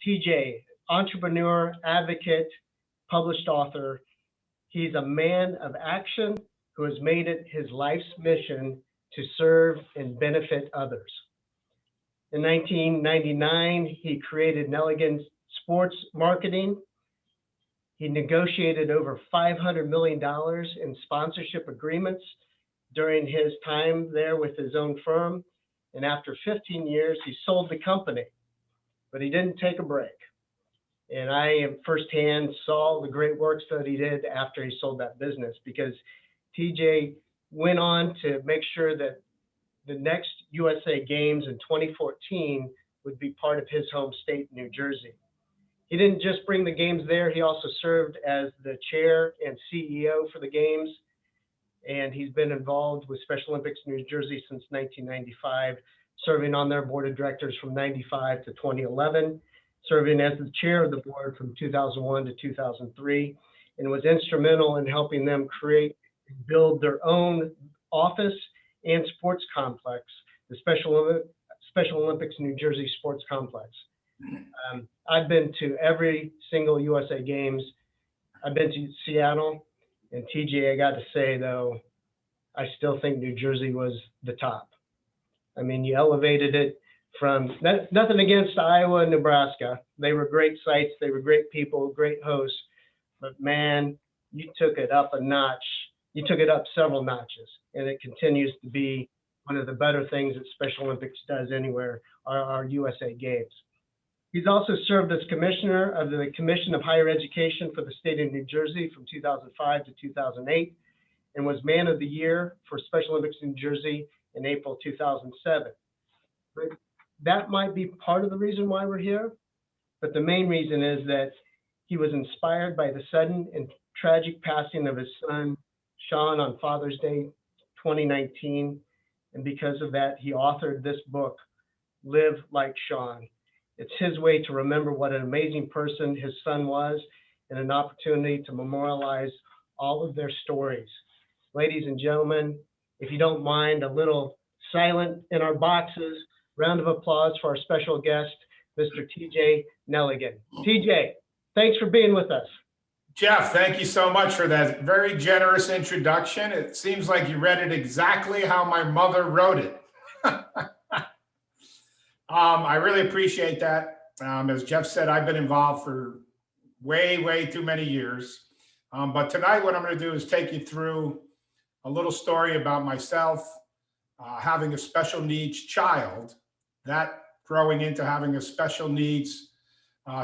TJ, entrepreneur, advocate, published author. He's a man of action who has made it his life's mission to serve and benefit others. In 1999, he created Nelligan Sports Marketing. He negotiated over $500 million in sponsorship agreements during his time there with his own firm. And after 15 years, he sold the company, but he didn't take a break. And I firsthand saw the great works that he did after he sold that business, because TJ went on to make sure that the next USA Games in 2014 would be part of his home state, New Jersey. He didn't just bring the games there, he also served as the chair and CEO for the games. And he's been involved with Special Olympics New Jersey since 1995, serving on their board of directors from 95 to 2011, serving as the chair of the board from 2001 to 2003, and was instrumental in helping them create and build their own office and sports complex, the Special Olympics New Jersey Sports Complex. I've been to every single USA Games. I've been to Seattle, and TJ, I got to say though, I still think New Jersey was the top. I mean, you elevated it from, nothing against Iowa and Nebraska. They were great sites, they were great people, great hosts, but man, you took it up a notch. You took it up several notches, and it continues to be one of the better things that Special Olympics does anywhere, are our USA Games. He's also served as commissioner of the Commission of Higher Education for the state of New Jersey from 2005 to 2008, and was Man of the Year for Special Olympics New Jersey in April 2007. But that might be part of the reason why we're here, but the main reason is that he was inspired by the sudden and tragic passing of his son, Sean, on Father's Day 2019, and because of that, he authored this book, Live Like Sean. It's his way to remember what an amazing person his son was, and an opportunity to memorialize all of their stories. Ladies and gentlemen, if you don't mind, a little silent in our boxes, round of applause for our special guest, Mr. TJ Nelligan. TJ, thanks for being with us. Jeff, thank you so much for that very generous introduction. It seems like you read it exactly how my mother wrote it. I really appreciate that. As Jeff said, I've been involved for way too many years. But tonight, what I'm going to do is take you through a little story about myself, having a special needs child, that growing into having a special needs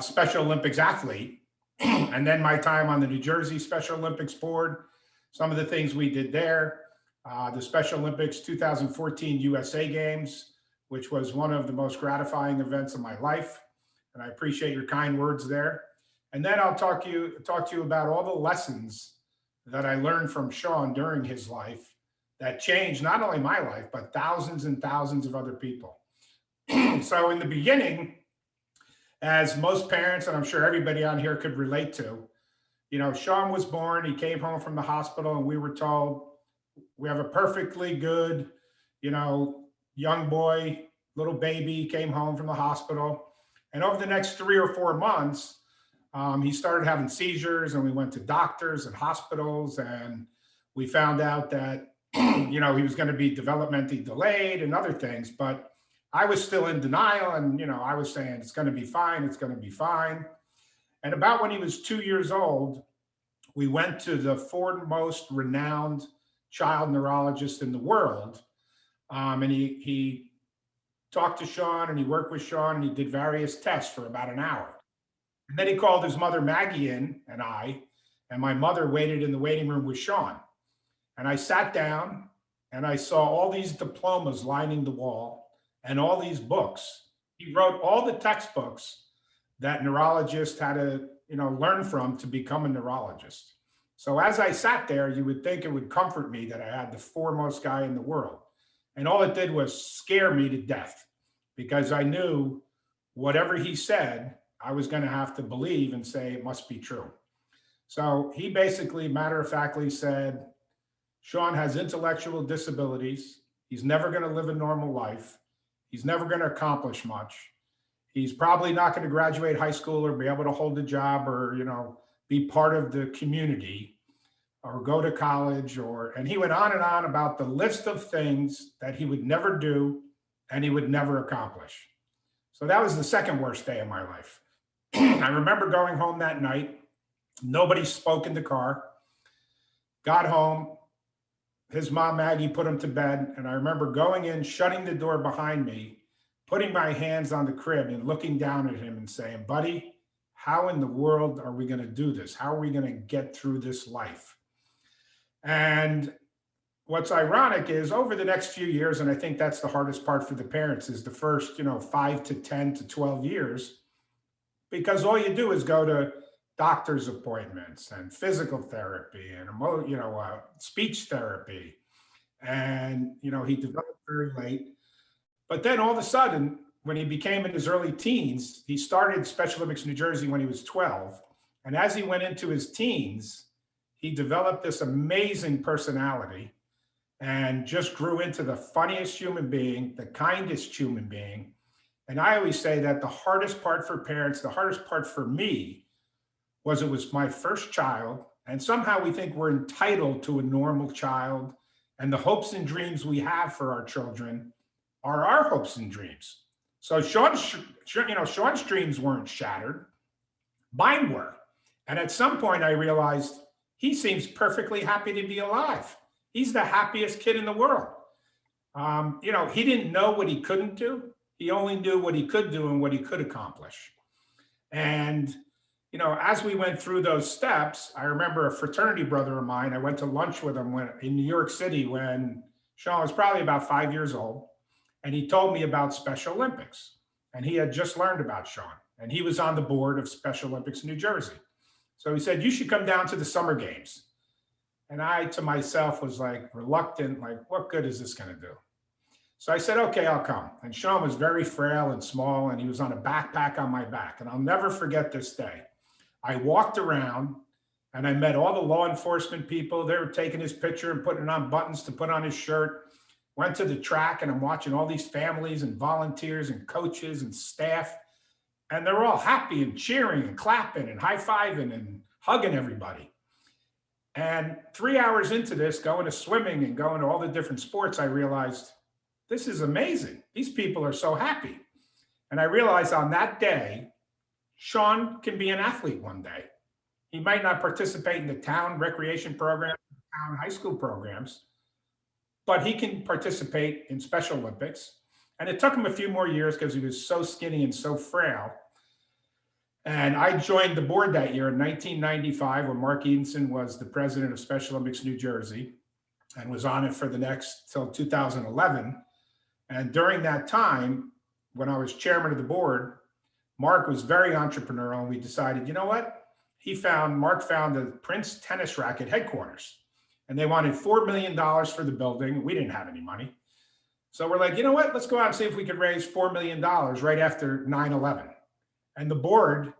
Special Olympics athlete, and then my time on the New Jersey Special Olympics board, some of the things we did there, the Special Olympics 2014 USA Games, which was one of the most gratifying events of my life. And I appreciate your kind words there. And then I'll talk to you about all the lessons that I learned from Sean during his life that changed not only my life, but thousands and thousands of other people. So in the beginning, as most parents, and I'm sure everybody on here could relate to, you know, Sean was born, he came home from the hospital, and we were told, we have a perfectly good, you know, young boy, little baby, came home from the hospital. And over the next 3 or 4 months, he started having seizures, and we went to doctors and hospitals, and we found out that, you know, he was going to be developmentally delayed and other things. But I was still in denial, and, you know, I was saying, it's going to be fine, it's going to be fine. And about when he was 2 years old, we went to the foremost renowned child neurologist in the world. And he talked to Sean, and he worked with Sean, and he did various tests for about an hour. And then he called his mother Maggie in, and my mother waited in the waiting room with Sean. And I sat down, and I saw all these diplomas lining the wall and all these books. He wrote all the textbooks that neurologists had to, you know, learn from to become a neurologist. So as I sat there, you would think it would comfort me that I had the foremost guy in the world. And all it did was scare me to death, because I knew whatever he said, I was going to have to believe and say it must be true. So he basically, matter-of-factly said, Sean has intellectual disabilities. He's never going to live a normal life. He's never going to accomplish much. He's probably not going to graduate high school or be able to hold a job or, be part of the community or go to college and he went on and on about the list of things that he would never do and he would never accomplish. So that was the second worst day of my life. I remember going home that night. Nobody spoke in the car. Got home. His mom, Maggie, put him to bed. And I remember going in, shutting the door behind me, putting my hands on the crib and looking down at him and saying, buddy, how in the world are we going to do this? How are we going to get through this life? And what's ironic is over the next few years, and I think that's the hardest part for the parents, is the first, 5 to 10 to 12 years, because all you do is go to doctor's appointments and physical therapy and speech therapy. And, he developed very late. But then all of a sudden, when he became in his early teens, he started Special Olympics New Jersey when he was 12. And as he went into his teens, he developed this amazing personality and just grew into the funniest human being, the kindest human being. And I always say that the hardest part for parents, the hardest part for me, it was my first child. And somehow we think we're entitled to a normal child. And the hopes and dreams we have for our children are our hopes and dreams. So Sean's dreams weren't shattered. Mine were. And at some point I realized he seems perfectly happy to be alive. He's the happiest kid in the world. He didn't know what he couldn't do. He only knew what he could do and what he could accomplish. And, as we went through those steps, I remember a fraternity brother of mine, I went to lunch with him in New York City when Sean was probably about 5 years old. And he told me about Special Olympics. And he had just learned about Sean. And he was on the board of Special Olympics New Jersey. So he said, you should come down to the summer games. And I, to myself, was like reluctant, like, what good is this going to do? So I said, okay, I'll come. And Sean was very frail and small, and he was on a backpack on my back. And I'll never forget this day. I walked around and I met all the law enforcement people. They were taking his picture and putting on buttons to put on his shirt. Went to the track and I'm watching all these families and volunteers and coaches and staff. And they're all happy and cheering and clapping and high-fiving and hugging everybody. And 3 hours into this, going to swimming and going to all the different sports, I realized this is amazing. These people are so happy. And I realized on that day, Sean can be an athlete one day. He might not participate in the town recreation program, town high school programs, but he can participate in Special Olympics. And it took him a few more years because he was so skinny and so frail. And I joined the board that year in 1995 when Mark Edenson was the president of Special Olympics New Jersey and was on it for the next till 2011. And during that time, when I was chairman of the board, Mark was very entrepreneurial, and we decided, you know what? Mark found the Prince tennis racket headquarters, and they wanted $4 million for the building. We didn't have any money. So we're like, you know what? Let's go out and see if we could raise $4 million right after 9/11. And the board,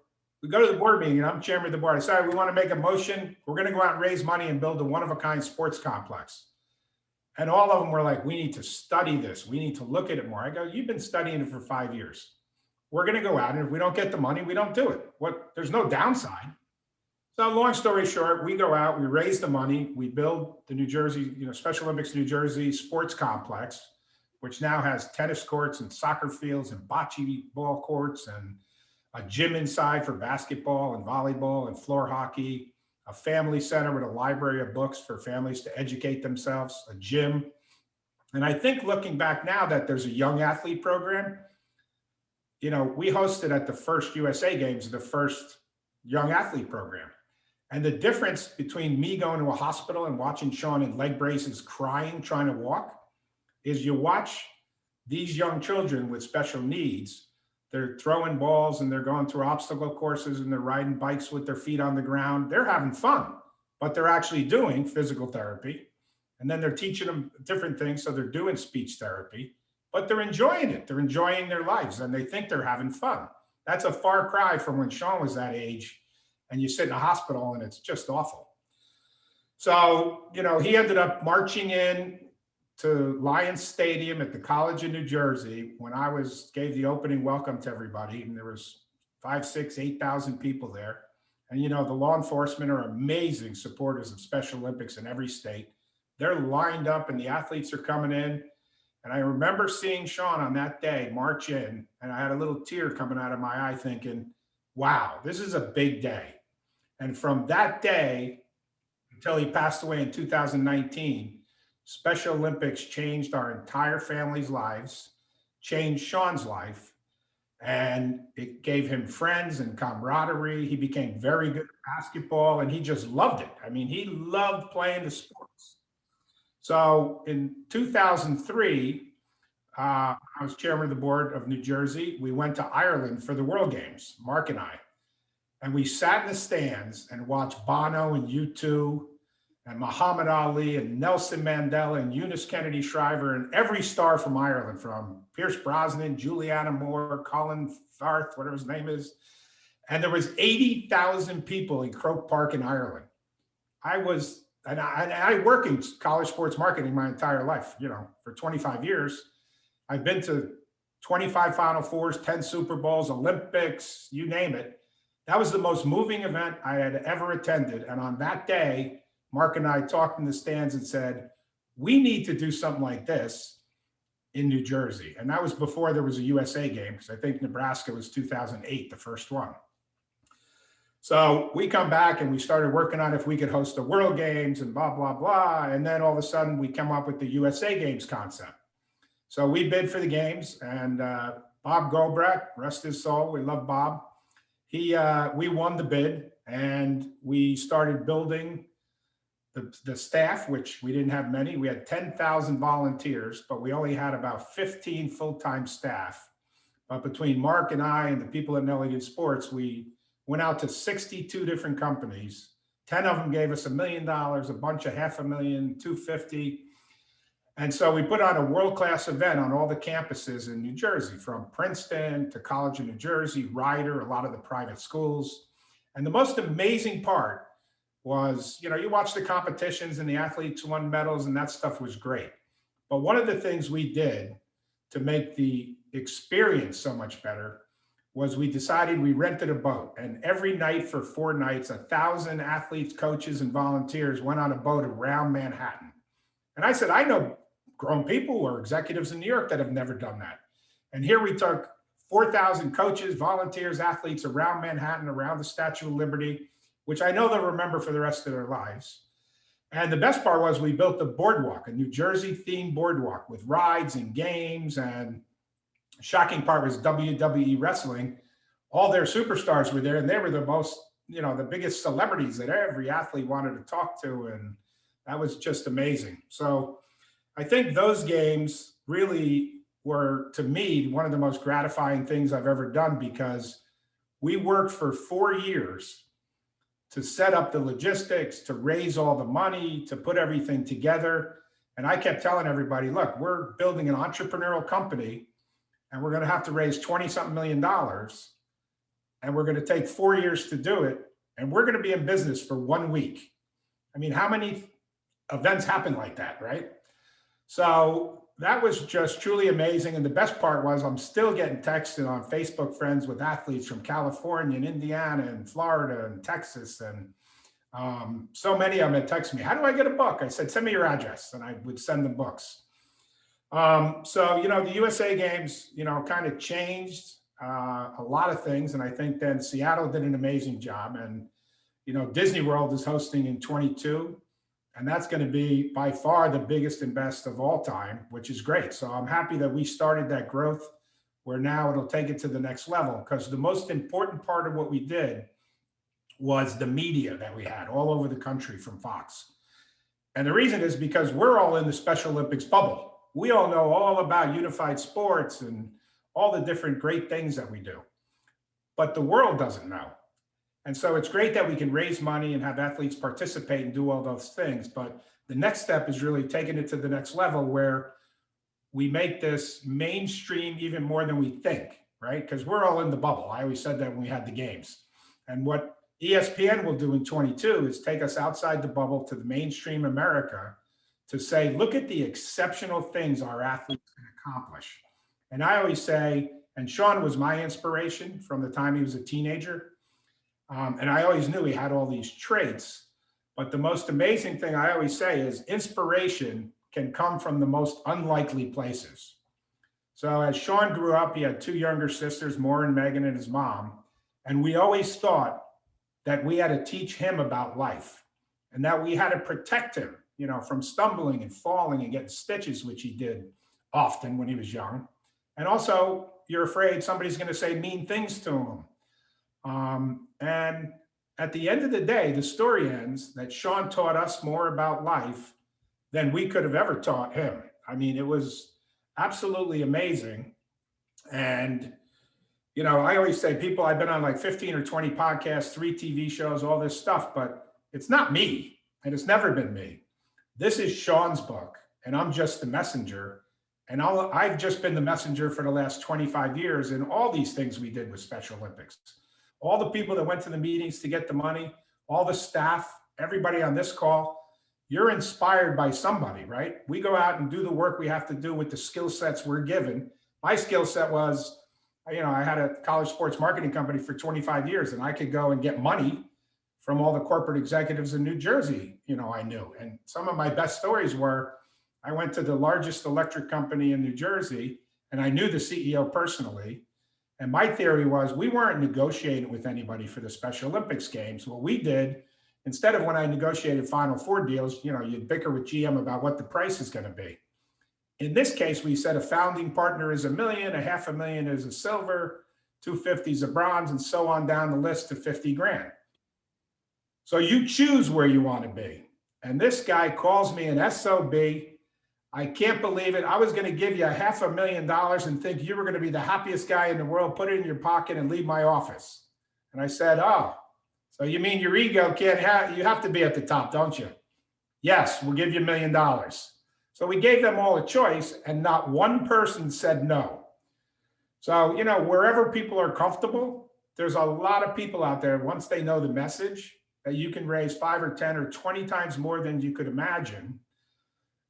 we go to the board meeting, and I'm chairman of the board. I said, we want to make a motion. We're going to go out and raise money and build a one-of-a-kind sports complex. And all of them were like, we need to study this. We need to look at it more. I go, you've been studying it for 5 years. We're going to go out, and if we don't get the money, we don't do it. There's no downside. So long story short, we go out, we raise the money, we build the New Jersey, Special Olympics New Jersey sports complex, which now has tennis courts and soccer fields and bocce ball courts and a gym inside for basketball and volleyball and floor hockey, a family center with a library of books for families to educate themselves, a gym. And I think looking back now that there's a young athlete program, we hosted at the first USA Games, the first young athlete program. And the difference between me going to a hospital and watching Sean in leg braces crying, trying to walk, is you watch these young children with special needs. They're throwing balls and they're going through obstacle courses and they're riding bikes with their feet on the ground. They're having fun, but they're actually doing physical therapy. And then they're teaching them different things. So they're doing speech therapy, but they're enjoying it. They're enjoying their lives and they think they're having fun. That's a far cry from when Sean was that age and you sit in a hospital and it's just awful. So, he ended up marching in to Lions Stadium at the College of New Jersey when I gave the opening welcome to everybody, and there was 5, 6, 8,000 people there. And you know, the law enforcement are amazing supporters of Special Olympics in every state. They're lined up and the athletes are coming in. And I remember seeing Sean on that day march in, and I had a little tear coming out of my eye thinking, wow, this is a big day. And from that day until he passed away in 2019, Special Olympics changed our entire family's lives, changed Sean's life, and it gave him friends and camaraderie. He became very good at basketball and he just loved it. I mean, he loved playing the sports. So in 2003, I was chairman of the board of New Jersey. We went to Ireland for the World Games, Mark and I, and we sat in the stands and watched Bono and U2 and Muhammad Ali and Nelson Mandela and Eunice Kennedy Shriver and every star from Ireland, from Pierce Brosnan, Juliana Moore, Colin Firth, whatever his name is. And there was 80,000 people in Croke Park in Ireland. I work in college sports marketing my entire life, you know, for 25 years. I've been to 25 Final Fours, 10 Super Bowls, Olympics, you name it. That was the most moving event I had ever attended. And on that day, Mark and I talked in the stands and said, we need to do something like this in New Jersey. And that was before there was a USA game, because I think Nebraska was 2008, the first one. So we come back and we started working on if we could host the World Games and blah, blah, blah. And then all of a sudden we come up with the USA Games concept. So we bid for the games, and Bob Gobrecht, rest his soul, we love Bob. We won the bid, and we started building the staff, which we didn't have many. We had 10,000 volunteers, but we only had about 15 full-time staff. But between Mark and I and the people at Nelligan Sports, we went out to 62 different companies. 10 of them gave us $1 million, a bunch of $500,000, 250. And so we put on a world-class event on all the campuses in New Jersey, from Princeton to College of New Jersey, Rider, a lot of the private schools. And the most amazing part was, you know, you watch the competitions and the athletes won medals and that stuff was great. But one of the things we did to make the experience so much better was we decided we rented a boat, and every night for 4 nights, 1,000 athletes, coaches, and volunteers went on a boat around Manhattan. And I said, I know grown people or executives in New York that have never done that. And here we took 4,000 coaches, volunteers, athletes around Manhattan, around the Statue of Liberty, which I know they'll remember for the rest of their lives. And the best part was we built a boardwalk, a New Jersey themed boardwalk with rides and games. And the shocking part was WWE Wrestling. All their superstars were there, and they were the most, you know, the biggest celebrities that every athlete wanted to talk to. And that was just amazing. So I think those games really were, to me, one of the most gratifying things I've ever done, because we worked for 4 years to set up the logistics, to raise all the money, to put everything together. And I kept telling everybody, look, we're building an entrepreneurial company and we're going to have to raise 20-something million dollars. And we're going to take 4 years to do it. And we're going to be in business for 1 week. I mean, how many events happen like that, right? So that was just truly amazing. And the best part was I'm still getting texted on Facebook friends with athletes from California and Indiana and Florida and Texas. And so many of them had texted me, how do I get a book? I said, send me your address. And I would send them books. So, you know, the USA Games, you know, kind of changed a lot of things. And I think then Seattle did an amazing job. And, you know, Disney World is hosting in 22. And that's going to be by far the biggest and best of all time, which is great. So I'm happy that we started that growth where now it'll take it to the next level, because the most important part of what we did was the media that we had all over the country from Fox. And the reason is because we're all in the Special Olympics bubble. We all know all about unified sports and all the different great things that we do, but the world doesn't know. And so it's great that we can raise money and have athletes participate and do all those things. But the next step is really taking it to the next level where we make this mainstream even more than we think, right? Because we're all in the bubble. I always said that when we had the games. And what ESPN will do in 22 is take us outside the bubble to the mainstream America to say, look at the exceptional things our athletes can accomplish. And I always say, and Sean was my inspiration from the time he was a teenager. And I always knew he had all these traits. But the most amazing thing I always say is inspiration can come from the most unlikely places. So as Sean grew up, he had two younger sisters, Maura and Megan, and his mom. And we always thought that we had to teach him about life and that we had to protect him, from stumbling and falling and getting stitches, which he did often when he was young. And also, you're afraid somebody's going to say mean things to him. And at the end of the day, the story ends that Sean taught us more about life than we could have ever taught him. I mean, it was absolutely amazing. And, I always say I've been on like 15 or 20 podcasts, 3 TV shows, all this stuff, but it's not me and it's never been me. This is Sean's book and I'm just the messenger. And I've just been the messenger for the last 25 years in all these things we did with Special Olympics. All the people that went to the meetings to get the money, all the staff, everybody on this call, you're inspired by somebody, right? We go out and do the work we have to do with the skill sets we're given. My skill set was, I had a college sports marketing company for 25 years and I could go and get money from all the corporate executives in New Jersey, I knew. And some of my best stories were, I went to the largest electric company in New Jersey and I knew the CEO personally. And my theory was we weren't negotiating with anybody for the Special Olympics games. What we did, instead of when I negotiated Final Four deals, you'd bicker with GM about what the price is going to be. In this case, we said a founding partner is $1 million, $500,000 is a silver, $250 is a bronze, and so on down the list to $50,000. So you choose where you want to be. And this guy calls me an SOB. I can't believe it. I was going to give you $500,000 and think you were going to be the happiest guy in the world, put it in your pocket and leave my office. And I said, oh, so you mean your ego you have to be at the top, don't you? Yes, we'll give you $1 million. So we gave them all a choice and not one person said no. So, wherever people are comfortable, there's a lot of people out there, once they know the message, that you can raise 5 or 10 or 20 times more than you could imagine.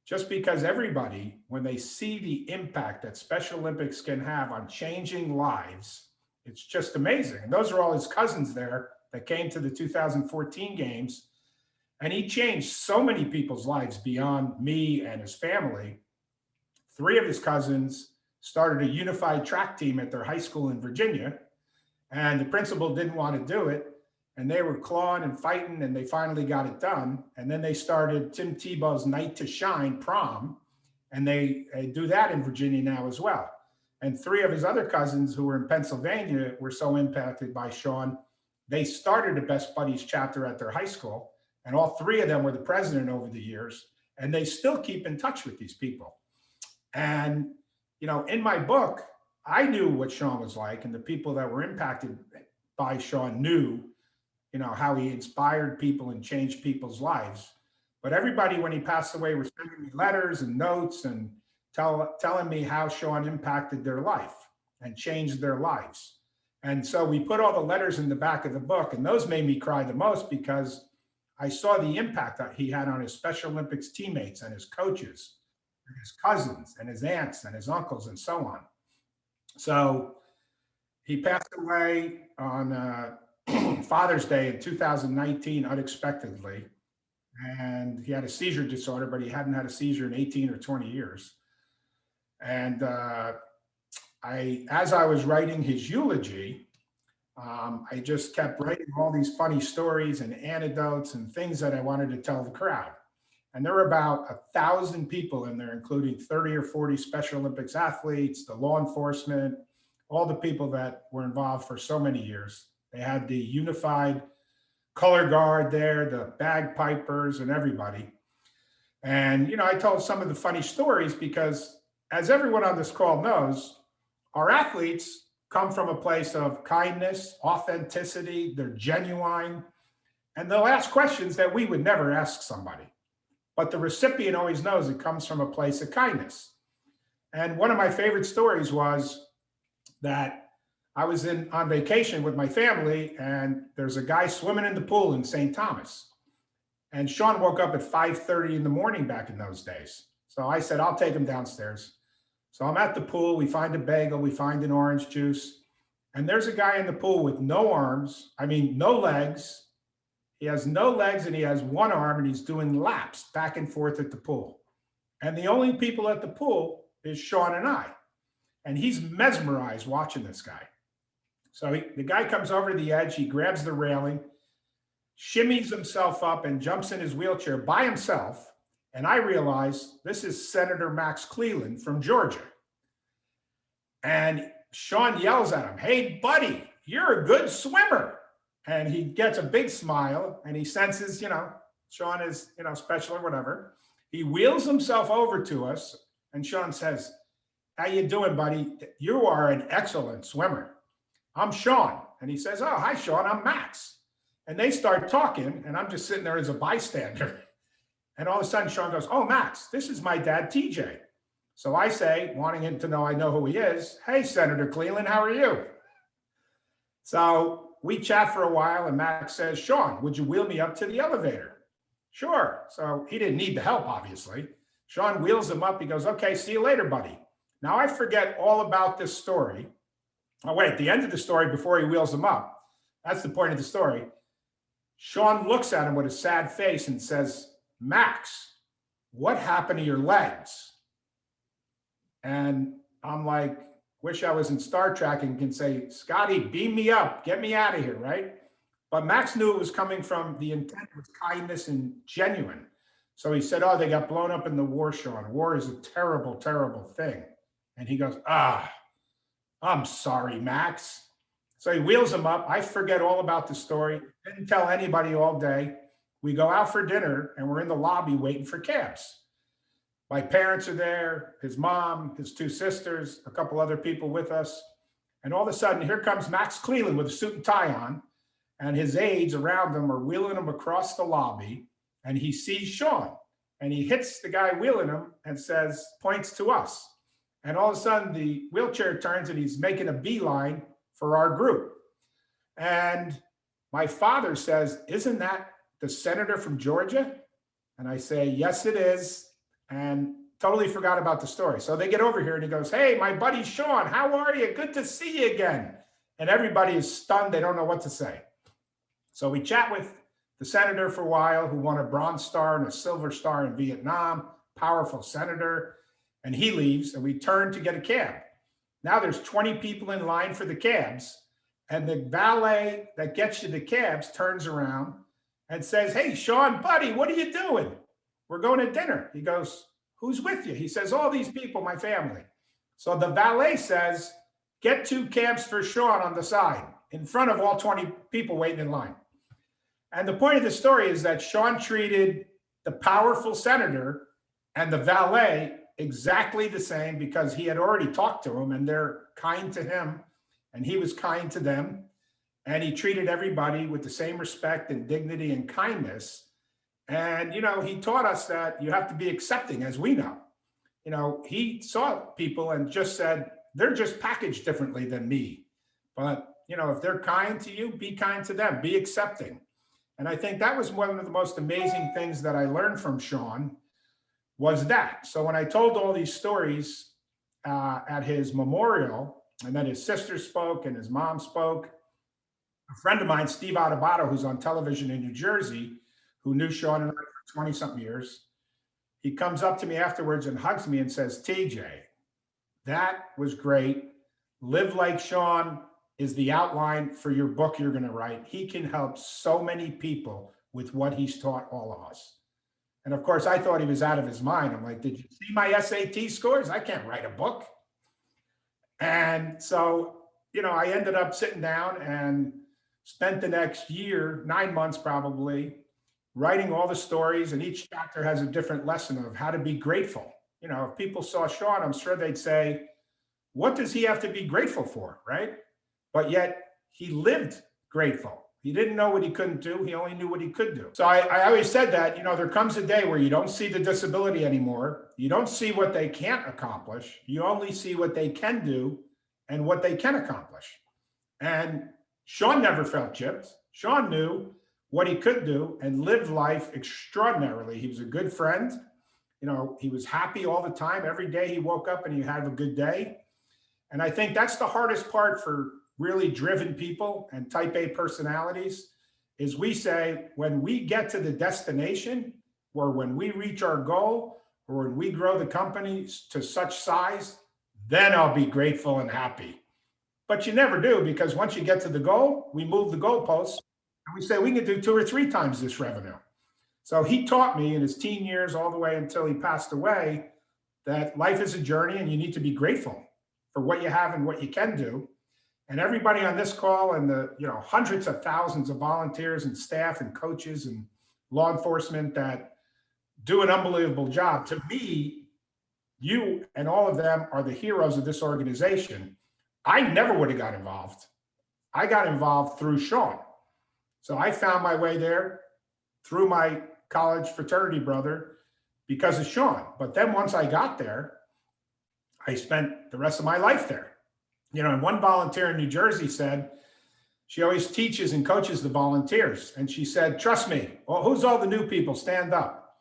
Just because everybody, when they see the impact that Special Olympics can have on changing lives, it's just amazing. And those are all his cousins there that came to the 2014 games. And he changed so many people's lives beyond me and his family. 3 of his cousins started a unified track team at their high school in Virginia. And the principal didn't want to do it. And they were clawing and fighting, and they finally got it done. And then they started Tim Tebow's Night to Shine prom, and they do that in Virginia now as well. And 3 of his other cousins who were in Pennsylvania were so impacted by Sean, they started a Best Buddies chapter at their high school, and all 3 of them were the president over the years, and they still keep in touch with these people. And, in my book, I knew what Sean was like, and the people that were impacted by Sean knew how he inspired people and changed people's lives. But everybody, when he passed away, were sending me letters and notes and telling me how Sean impacted their life and changed their lives. And so we put all the letters in the back of the book, and those made me cry the most because I saw the impact that he had on his Special Olympics teammates and his coaches and his cousins and his aunts and his uncles and so on. So he passed away on Father's Day in 2019 unexpectedly, and he had a seizure disorder, but he hadn't had a seizure in 18 or 20 years. And as I was writing his eulogy, I just kept writing all these funny stories and anecdotes and things that I wanted to tell the crowd. And there were about 1,000 people in there, including 30 or 40 Special Olympics athletes, the law enforcement, all the people that were involved for so many years. They had the unified color guard there, the bagpipers and everybody. And, I told some of the funny stories because, as everyone on this call knows, our athletes come from a place of kindness, authenticity, they're genuine, and they'll ask questions that we would never ask somebody. But the recipient always knows it comes from a place of kindness. And one of my favorite stories was that I was on vacation with my family, and there's a guy swimming in the pool in St. Thomas. And Sean woke up at 5:30 in the morning back in those days. So I said, I'll take him downstairs. So I'm at the pool. We find a bagel. We find an orange juice. And there's a guy in the pool with no arms. I mean, no legs. He has no legs and he has one arm and he's doing laps back and forth at the pool. And the only people at the pool is Sean and I. And he's mesmerized watching this guy. So the guy comes over to the edge. He grabs the railing, shimmies himself up and jumps in his wheelchair by himself. And I realize this is Senator Max Cleland from Georgia. And Sean yells at him, "Hey, buddy, you're a good swimmer." And he gets a big smile and he senses, Sean is, special or whatever. He wheels himself over to us and Sean says, "How you doing, buddy? You are an excellent swimmer. I'm Sean." And he says, "Oh, hi, Sean, I'm Max." And they start talking and I'm just sitting there as a bystander. And all of a sudden Sean goes, "Oh, Max, this is my dad, TJ." So I say, wanting him to know I know who he is, "Hey, Senator Cleland, how are you?" So we chat for a while and Max says, "Sean, would you wheel me up to the elevator?" "Sure." So he didn't need the help, obviously. Sean wheels him up. He goes, "Okay, see you later, buddy." Now I forget all about this story. Oh, wait, the end of the story before he wheels him up. That's the point of the story. Sean looks at him with a sad face and says, "Max, what happened to your legs?" And I'm like, wish I was in Star Trek and can say, "Scotty, beam me up, get me out of here," right? But Max knew it was coming from the intent was kindness and genuine. So he said, "Oh, they got blown up in the war, Sean. War is a terrible, terrible thing." And he goes, "I'm sorry, Max." So he wheels him up. I forget all about the story. Didn't tell anybody all day. We go out for dinner and we're in the lobby waiting for cabs. My parents are there, his mom, his two sisters, a couple other people with us. And all of a sudden, here comes Max Cleland with a suit and tie on, and his aides around him are wheeling him across the lobby. And he sees Sean, and he hits the guy wheeling him and says, points to us. And all of a sudden, the wheelchair turns and he's making a beeline for our group. And my father says, "Isn't that the senator from Georgia?" And I say, "Yes, it is." And totally forgot about the story. So they get over here and he goes, "Hey, my buddy Sean, how are you? Good to see you again." And everybody is stunned. They don't know what to say. So we chat with the senator for a while, who won a Bronze Star and a Silver Star in Vietnam, powerful senator. And he leaves and we turn to get a cab. Now there's 20 people in line for the cabs. And the valet that gets you the cabs turns around and says, "Hey, Sean, buddy, what are you doing?" "We're going to dinner." He goes, "Who's with you?" He says, "All these people, my family." So the valet says, "Get 2 cabs for Sean on the side," in front of all 20 people waiting in line. And the point of the story is that Sean treated the powerful senator and the valet exactly the same, because he had already talked to him and they're kind to him and he was kind to them. And he treated everybody with the same respect and dignity and kindness. And, he taught us that you have to be accepting, as we know. He saw people and just said, they're just packaged differently than me. But, if they're kind to you, be kind to them, be accepting. And I think that was one of the most amazing things that I learned from Sean was that. So when I told all these stories at his memorial, and then his sister spoke and his mom spoke, a friend of mine, Steve Adubato, who's on television in New Jersey, who knew Sean and I for 20-something years, he comes up to me afterwards and hugs me and says, "TJ, that was great. Live Like Sean is the outline for your book you're going to write. He can help so many people with what he's taught all of us." And of course, I thought he was out of his mind. I'm like, "Did you see my SAT scores? I can't write a book." And so, I ended up sitting down and spent the next year, 9 months probably, writing all the stories. And each chapter has a different lesson of how to be grateful. If people saw Sean, I'm sure they'd say, what does he have to be grateful for, right? But yet he lived grateful. He didn't know what he couldn't do. He only knew what he could do. So I always said that, there comes a day where you don't see the disability anymore. You don't see what they can't accomplish. You only see what they can do and what they can accomplish. And Sean never felt gypped. Sean knew what he could do and lived life extraordinarily. He was a good friend. You know, he was happy all the time. Every day he woke up and he had a good day. And I think that's the hardest part for really driven people and type A personalities is we say, when we get to the destination or when we reach our goal or when we grow the company to such size, then I'll be grateful and happy. But you never do, because once you get to the goal, we move the goalposts and we say we can do 2 or 3 times this revenue. So he taught me in his teen years all the way until he passed away that life is a journey and you need to be grateful for what you have and what you can do. And everybody on this call and the hundreds of thousands of volunteers and staff and coaches and law enforcement that do an unbelievable job. To me, you and all of them are the heroes of this organization. I never would have got involved. I got involved through Sean. So I found my way there through my college fraternity brother because of Sean. But then once I got there, I spent the rest of my life there. And one volunteer in New Jersey said, she always teaches and coaches the volunteers. And she said, trust me, well, who's all the new people? Stand up.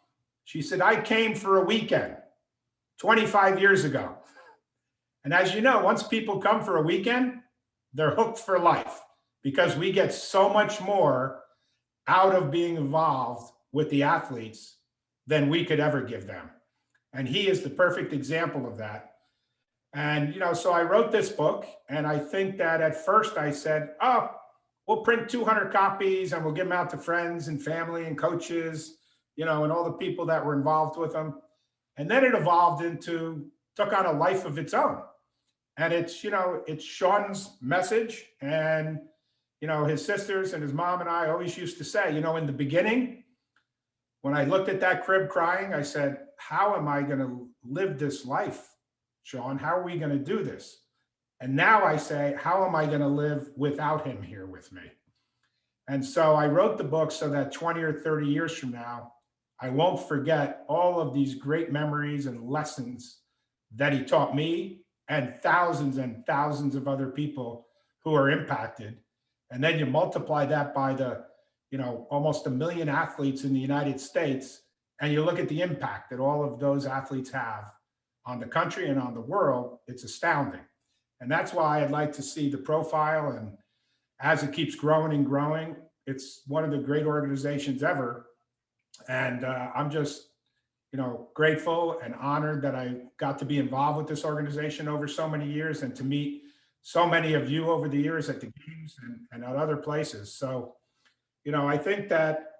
She said, I came for a weekend 25 years ago. And as you know, once people come for a weekend, they're hooked for life because we get so much more out of being involved with the athletes than we could ever give them. And he is the perfect example of that. And, so I wrote this book, and I think that at first I said, oh, we'll print 200 copies and we'll give them out to friends and family and coaches, and all the people that were involved with them. And then it evolved took on a life of its own. And it's Sean's message. And, his sisters and his mom and I always used to say, in the beginning, when I looked at that crib crying, I said, how am I going to live this life, Sean? How are we going to do this? And now I say, how am I going to live without him here with me? And so I wrote the book so that 20 or 30 years from now, I won't forget all of these great memories and lessons that he taught me and thousands of other people who are impacted. And then you multiply that by the, almost 1 million athletes in the United States, and you look at the impact that all of those athletes have on the country and on the world, it's astounding. And that's why I'd like to see the profile. And as it keeps growing and growing, it's one of the great organizations ever. And I'm just, grateful and honored that I got to be involved with this organization over so many years and to meet so many of you over the years at the games and at other places. So, I think that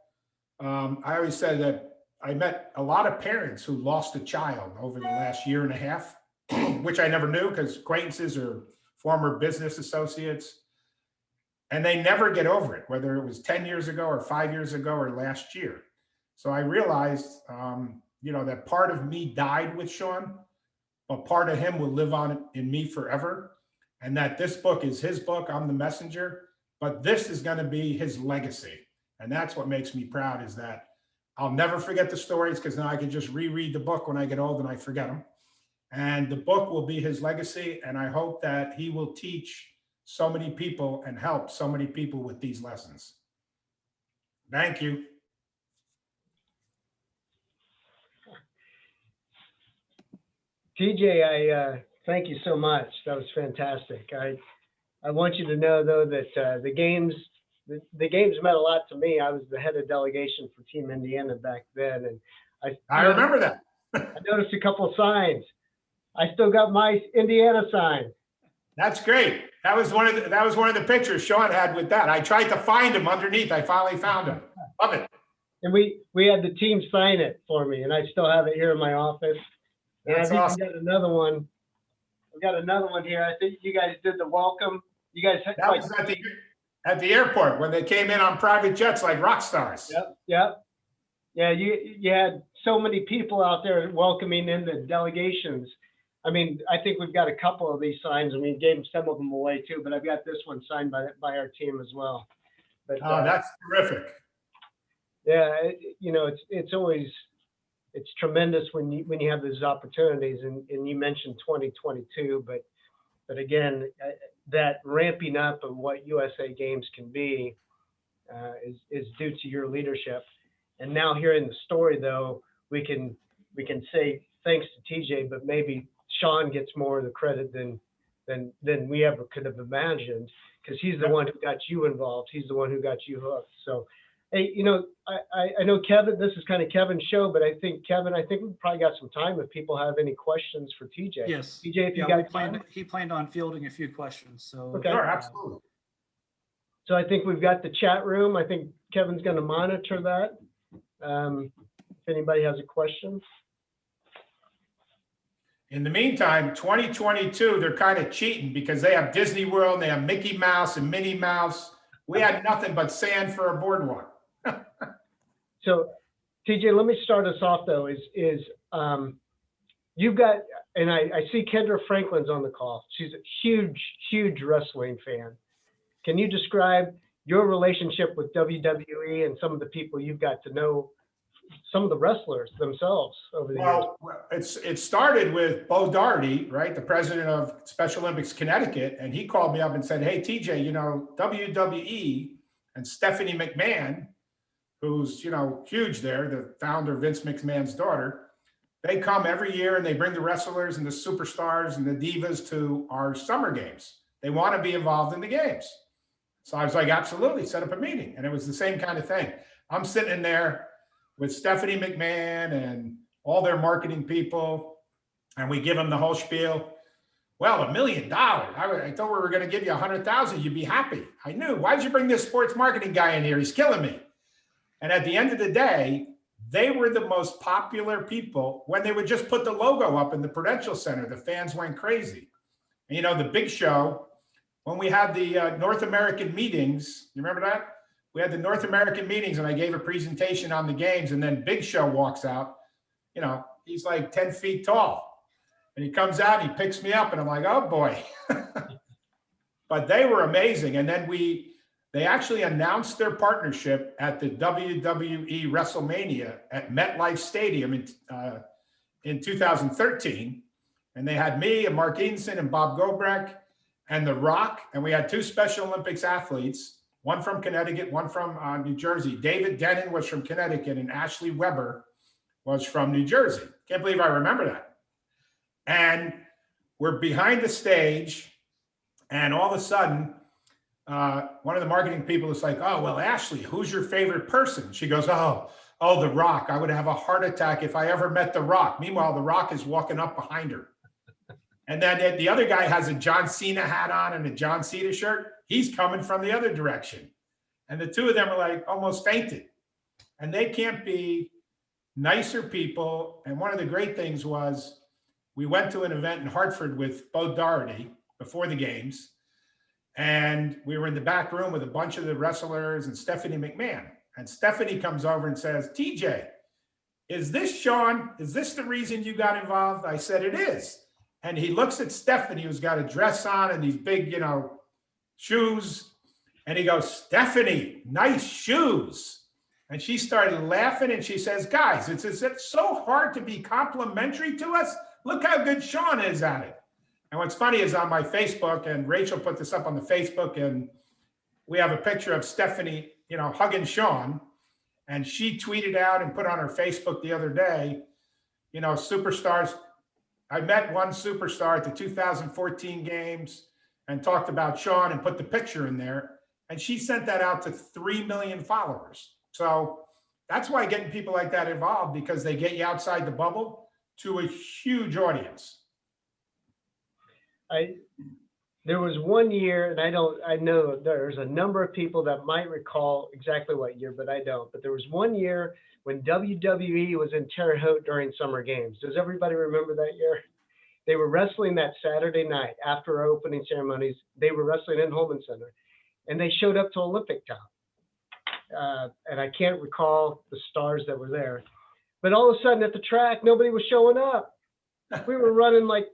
I always said that I met a lot of parents who lost a child over the last year and a half, which I never knew because acquaintances or former business associates, and they never get over it, whether it was 10 years ago or 5 years ago or last year. So I realized, that part of me died with Sean, but part of him will live on in me forever. And that this book is his book. I'm the messenger, but this is going to be his legacy. And that's what makes me proud, is that I'll never forget the stories, because now I can just reread the book when I get old and I forget them. And the book will be his legacy. And I hope that he will teach so many people and help so many people with these lessons. Thank you. TJ, I thank you so much. That was fantastic. I want you to know, though, that the games meant a lot to me. I was the head of delegation for Team Indiana back then, and I remember that. I noticed a couple of signs. I still got my Indiana sign. That's great. That was one of the pictures Sean had with that. I tried to find him underneath. I finally found him. Love it. And we had the team sign it for me, and I still have it here in my office. And That's I've awesome. even got another one. I've got another one here. I think you guys did the welcome. You guys had, that was at the airport when they came in on private jets like rock stars. Yep. Yeah, you had so many people out there welcoming in the delegations. I mean, I think we've got a couple of these signs, and we gave some of them away too, but I've got this one signed by our team as well. But that's terrific. Yeah, it's tremendous when you have those opportunities, and you mentioned 2022, but again, that ramping up of what USA Games can be, is due to your leadership. And now hearing the story, though, we can say thanks to TJ, but maybe Sean gets more of the credit than we ever could have imagined, because he's the one who got you involved. He's the one who got you hooked. So, hey, you know, I know Kevin, this is kind of Kevin's show, but I think Kevin, we've probably got some time if people have any questions for TJ. Yes. TJ, if you Yeah, got he planned on fielding a few questions. So Okay. Sure, absolutely. So I think we've got the chat room. I think Kevin's going to monitor that. If anybody has a question. In the meantime, 2022, they're kind of cheating because they have Disney World, and they have Mickey Mouse and Minnie Mouse. We had nothing but sand for a boardwalk. So, TJ, let me start us off though. You've got, and I see Kendra Franklin's on the call. She's a huge wrestling fan. Can you describe your relationship with WWE and some of the people you've got to know, some of the wrestlers themselves over the years? Well, it started with Bo Doherty, right, the president of Special Olympics Connecticut, and he called me up and said, "Hey, TJ, you know, WWE and Stephanie McMahon, who's, you know, huge there, the founder, Vince McMahon's daughter, they come every year and they bring the wrestlers and the superstars and the divas to our summer games. They want to be involved in the games." So I was like, absolutely, set up a meeting. And it was the same kind of thing. I'm sitting in there with Stephanie McMahon and all their marketing people, and we give them the whole spiel. Well, $1 million. I thought we were going to give you 100,000. You'd be happy. I knew. Why'd you bring this sports marketing guy in here? He's killing me. And at the end of the day, they were the most popular people. When they would just put the logo up in the Prudential Center, the fans went crazy. And, you know, the big show, when we had the North American meetings, you remember that? We had the North American meetings and I gave a presentation on the games, and then Big Show walks out. You know, he's like 10 feet tall. And he comes out and he picks me up and I'm like, oh boy. But they were amazing. And then they actually announced their partnership at the WWE WrestleMania at MetLife Stadium in 2013. And they had me and Mark Edenson and Bob Gobrecht and The Rock. And we had two Special Olympics athletes, one from Connecticut, one from New Jersey. David Denon was from Connecticut and Ashley Weber was from New Jersey. Can't believe I remember that. And we're behind the stage, and all of a sudden, one of the marketing people is like, "Oh, well, Ashley, who's your favorite person?" She goes, oh, The Rock. I would have a heart attack if I ever met The Rock. Meanwhile, The Rock is walking up behind her. And then the other guy has a John Cena hat on and a John Cena shirt. He's coming from the other direction. And the two of them are like almost fainted. And they can't be nicer people. And one of the great things was we went to an event in Hartford with Bo Doherty before the games. And we were in the back room with a bunch of the wrestlers and Stephanie McMahon. And Stephanie comes over and says, "TJ, is this Sean? Is this the reason you got involved?" I said, "It is." And he looks at Stephanie, who's got a dress on and these big, you know, shoes. And he goes, "Stephanie, nice shoes." And she started laughing and she says, "Guys, it's so hard to be complimentary to us. Look how good Sean is at it." And what's funny is on my Facebook, and Rachel put this up on the Facebook, and we have a picture of Stephanie, you know, hugging Sean. And she tweeted out and put on her Facebook the other day, you know, superstars. I met one superstar at the 2014 games and talked about Sean and put the picture in there. And she sent that out to 3 million followers. So that's why getting people like that involved, because they get you outside the bubble to a huge audience. There was one year, and I know there's a number of people that might recall exactly what year, but I don't. But there was one year when WWE was in Terre Haute during summer games. Does everybody remember that year? They were wrestling that Saturday night after our opening ceremonies. They were wrestling in Holman Center, and they showed up to Olympic Town. And I can't recall the stars that were there. But all of a sudden at the track, nobody was showing up. We were running like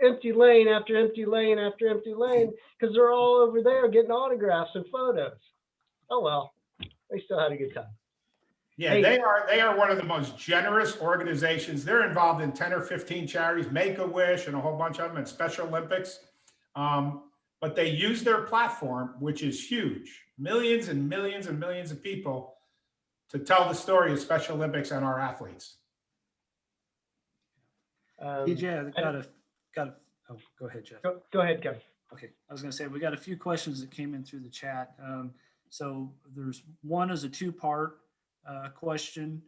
empty lane after empty lane after empty lane because they're all over there getting autographs and photos. Oh, well, they still had a good time. Yeah, Hey. they are one of the most generous organizations. They're involved in 10 or 15 charities, Make-A-Wish and a whole bunch of them, and Special Olympics. But they use their platform, which is huge, millions and millions and millions of people to tell the story of Special Olympics and our athletes. TJ, oh, go ahead, Jeff. Go ahead, Kevin. Okay, I was going to say we got a few questions that came in through the chat. So there's one is a two-part question.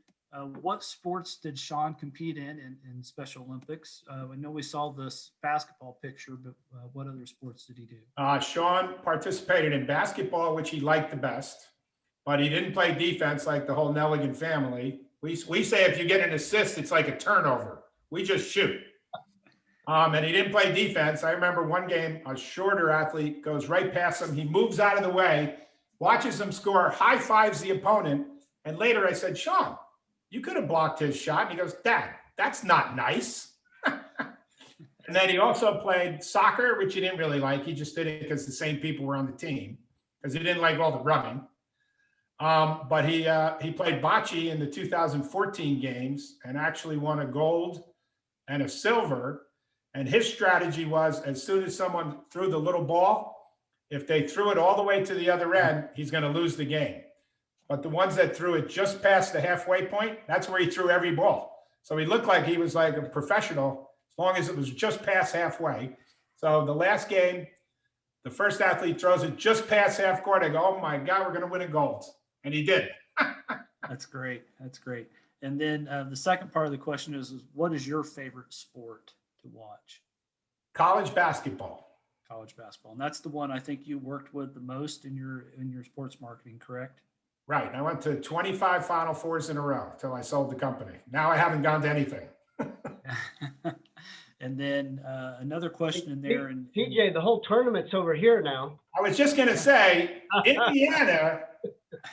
What sports did Sean compete in Special Olympics? I know we saw this basketball picture, but what other sports did he do? Sean participated in basketball, which he liked the best, but he didn't play defense like the whole Nelligan family. We say if you get an assist, it's like a turnover. We just shoot. And he didn't play defense. I remember one game, a shorter athlete goes right past him. He moves out of the way, watches him score, high fives the opponent. And later I said, Sean, you could have blocked his shot. And he goes, Dad, that's not nice. And then he also played soccer, which he didn't really like. He just did it because the same people were on the team, because he didn't like all the running. But he played bocce in the 2014 games and actually won a gold and a silver. And his strategy was, as soon as someone threw the little ball, if they threw it all the way to the other end, he's going to lose the game. But the ones that threw it just past the halfway point, that's where he threw every ball. So he looked like he was like a professional as long as it was just past halfway. So the last game, the first athlete throws it just past half court. I go, oh my God, we're going to win a gold. And he did. That's great. That's great. And then the second part of the question is what is your favorite sport to watch? College basketball. College basketball. And that's the one I think you worked with the most in your sports marketing, correct? Right. I went to 25 Final Fours in a row until I sold the company. Now I haven't gone to anything. And then another question in there. TJ, the whole tournament's over here now. I was just going to say, Indiana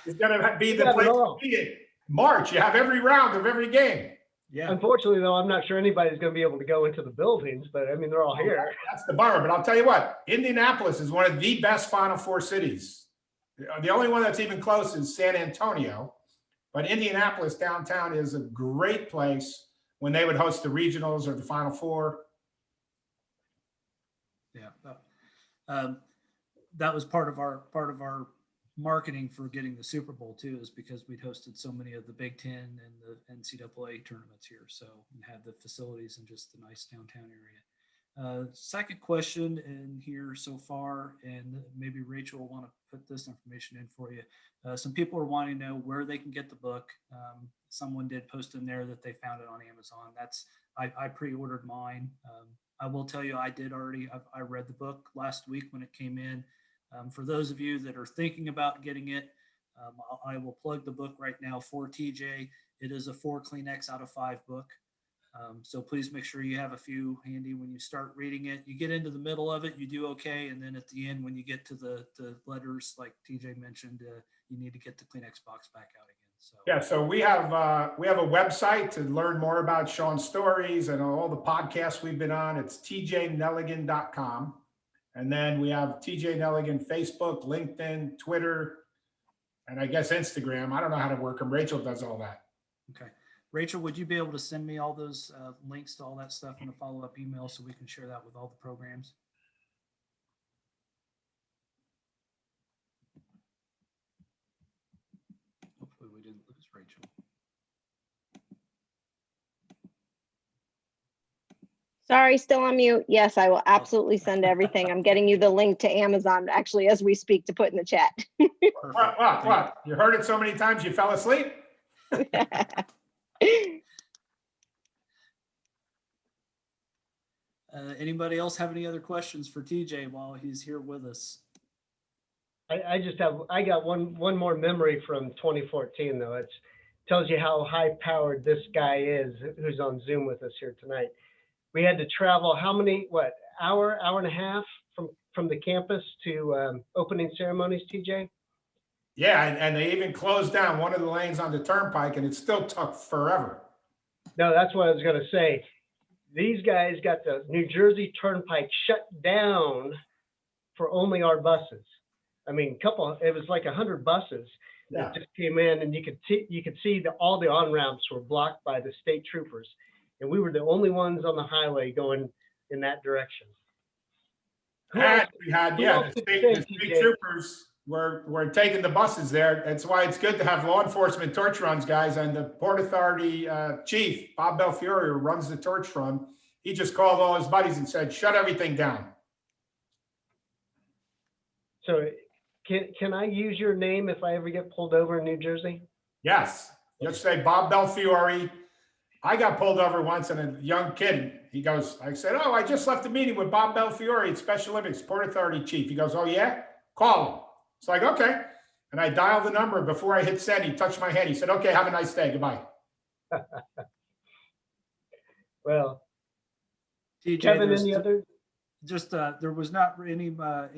is going to be the place to be in March. You have every round of every game. Yeah. Unfortunately, though, I'm not sure anybody's going to be able to go into the buildings, but I mean, they're all here. That's the bummer. But I'll tell you what, Indianapolis is one of the best Final Four cities. The only one that's even close is San Antonio. But Indianapolis downtown is a great place when they would host the regionals or the Final Four. Yeah. That was part of our marketing for getting the Super Bowl too, is because we'd hosted so many of the Big Ten and the NCAA tournaments here. So we had the facilities in just the nice downtown area. Second question in here so far, and maybe Rachel will want to put this information in for you. Some people are wanting to know where they can get the book. Someone did post in there that they found it on Amazon. I pre-ordered mine. I will tell you, I read the book last week when it came in. For those of you that are thinking about getting it, I will plug the book right now for TJ. It is a 4 Kleenex out of 5 book. So please make sure you have a few handy when you start reading it. You get into the middle of it, you do okay. And then at the end, when you get to the letters, like TJ mentioned, you need to get the Kleenex box back out again. So yeah, so we have a website to learn more about Sean's stories and all the podcasts we've been on. It's tjnelligan.com. And then we have TJ Nelligan, Facebook, LinkedIn, Twitter, and I guess Instagram. I don't know how to work them. Rachel does all that. Okay. Rachel, would you be able to send me all those links to all that stuff in a follow-up email so we can share that with all the programs? Hopefully we didn't lose Rachel. Sorry, still on mute. Yes, I will absolutely send everything. I'm getting you the link to Amazon actually as we speak to put in the chat. What? You heard it so many times you fell asleep? Anybody else have any other questions for TJ while he's here with us? I got one more memory from 2014 though. It tells you how high powered this guy is who's on Zoom with us here tonight. We had to travel hour and a half from the campus to opening ceremonies, TJ? Yeah, and they even closed down one of the lanes on the turnpike and it still took forever. No, that's what I was going to say. These guys got the New Jersey Turnpike shut down for only our buses. I mean, it was like 100 buses that just came in, and you could see all the on-ramps were blocked by the state troopers. And we were the only ones on the highway going in that direction. And we had, the state troopers we're taking the buses there. That's why it's good to have law enforcement torch runs, guys. And the Port Authority chief, Bob Belfiore, who runs the torch run, he just called all his buddies and said, shut everything down. So can I use your name if I ever get pulled over in New Jersey? Yes, just say Bob Belfiore. I got pulled over once, and a young kid, he goes, I said, oh, I just left a meeting with Bob Belfiore at Special Olympics, Port Authority chief. He goes, oh yeah? Call him. It's like, okay. And I dialed the number. Before I hit send, he touched my hand. He said, okay, have a nice day. Goodbye. Well, TJ, Kevin, any other? just there was not any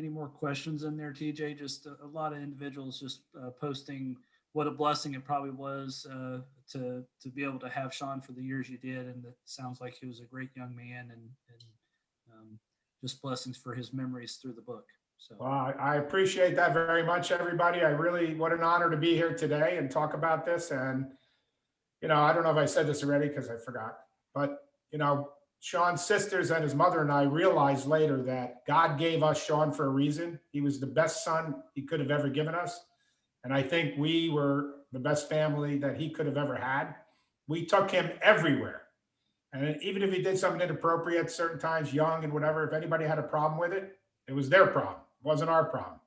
more questions in there, TJ. Just a lot of individuals just posting what a blessing it probably was to be able to have Sean for the years you did, and it sounds like he was a great young man, and just blessings for his memories through the book. So Well, I appreciate that very much, everybody. What an honor to be here today and talk about this. And, I don't know if I said this already because I forgot, but, Sean's sisters and his mother and I realized later that God gave us Sean for a reason. He was the best son he could have ever given us. And I think we were the best family that he could have ever had. We took him everywhere. And even if he did something inappropriate, certain times, young and whatever, if anybody had a problem with it, it was their problem. It wasn't our problem.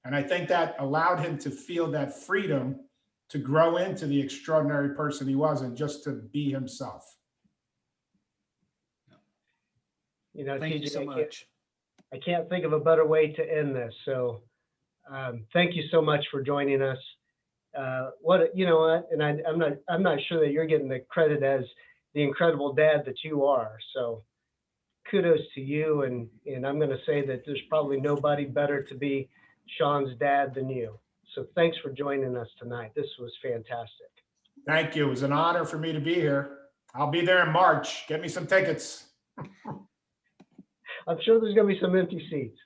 And I think that allowed him to feel that freedom to grow into the extraordinary person he was and just to be himself. thank you TJ, so much. I can't think of a better way to end this. So thank you so much for joining us. And I'm not sure that you're getting the credit as the incredible dad that you are. So kudos to you. And I'm going to say that there's probably nobody better to be Sean's dad than you. So thanks for joining us tonight. This was fantastic. Thank you. It was an honor for me to be here. I'll be there in March. Get me some tickets. I'm sure there's going to be some empty seats.